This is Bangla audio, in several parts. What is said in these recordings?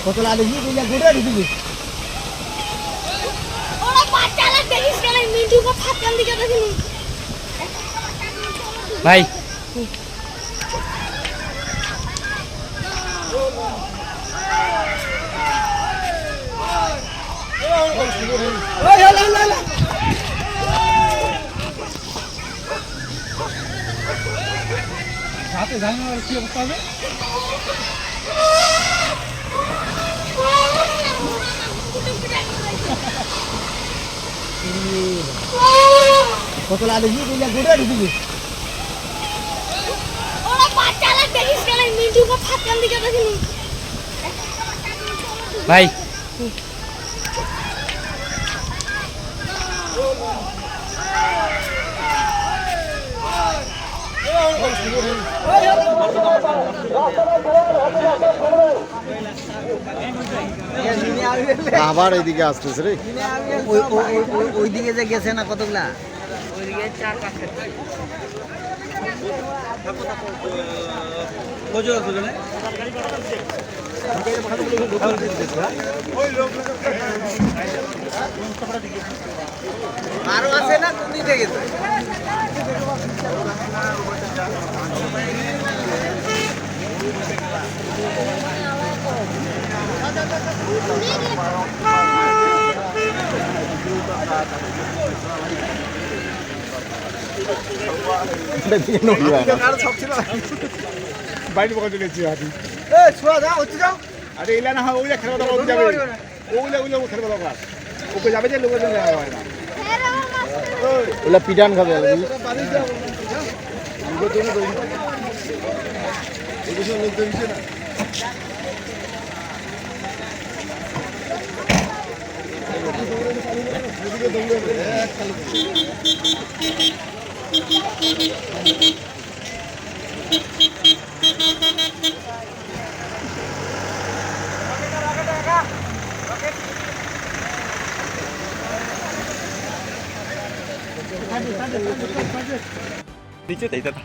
কত লাগে কি তুই গোড়া দিবি ওরা বাচ্চারা দেখিস কেন মিন্টু কো ফাটকান দিকে দেখিনি ভাই ওই লা সাথে জানি না কি অবস্থা হবে কত লাগে কি তুই গোড়া দিবি ওরা বাচ্চারা দেখিস কেন মিন্টু কো ফাটকান দিকে দেখিনি ভাই আবার এইদিকে আসতেছে রে ওইদিকে যে গেছে না কতগুলা ওইদিকে 4-5 আরো আছে না কোন দিকে গেছে বাইরে বকা চলেছি হাতি ছোয়া যাও হচ্ছে যাও আরে এলা না হয় ওইলা খেলবা দাও যাবে ওইলা খেলবা দাও ওকে যাবে যে লোকের জন্য হয় না ওইলা পিটান খাবে নিচে তাই দাদা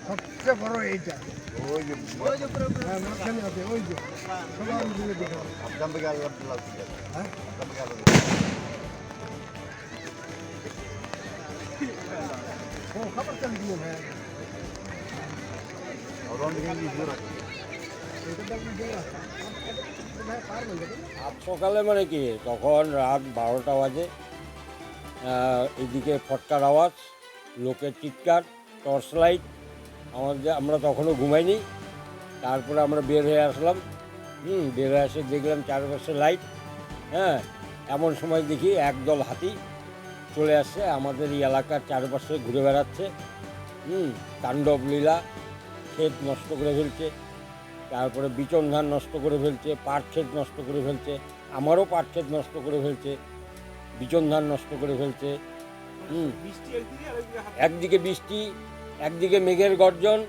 সবচেয়ে বড় এইটা ওই যে মাঝখানে আছে ওই যে সবার দিকে দেখো আফগান থেকে আল্লাহ লাগছে হ্যাঁ আফগান থেকে আল্লাহ ও খবর চাল দিও ভাই অরন দিকে নিয়ে রাখ এটা তো আমি দেওয়া ভাই পার হয়ে যাবে আজ সকালে মানে কি তখন রাত 12টা বাজে এদিকে ফটকার আওয়াজ লোকের চিৎকার টর্চ লাইট আমরা তখনও ঘুমাইনি তারপরে আমরা বের হয়ে আসলাম বের হয়ে এসে দেখলাম চারপাশে লাইট হ্যাঁ এমন সময় দেখি একদল হাতি চলে আসছে আমাদের এই এলাকার চারপাশে ঘুরে বেড়াচ্ছে তাণ্ডব লীলা ক্ষেত নষ্ট করে ফেলছে তারপরে বিচন ধান নষ্ট করে ফেলছে পাট ক্ষেত নষ্ট করে ফেলছে আমারও পাট ক্ষেত নষ্ট করে ফেলছে বিচন ধান নষ্ট করে ফেলছে একদিকে বৃষ্টি একদিকে মেঘের গর্জন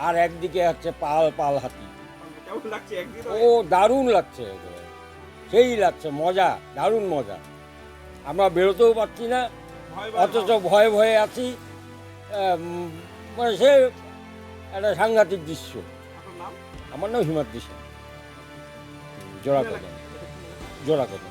আর একদিকে হচ্ছে পাল পাল হাতি ও দারুণ লাগছে সেই লাগছে মজা দারুণ মজা আমরা বেরোতেও পারছি না অথচ ভয়ে ভয়ে আছি মানে সে একটা সাংঘাতিক দৃশ্য আমার নাম হিমাদ্রি সেন জোড়া কথা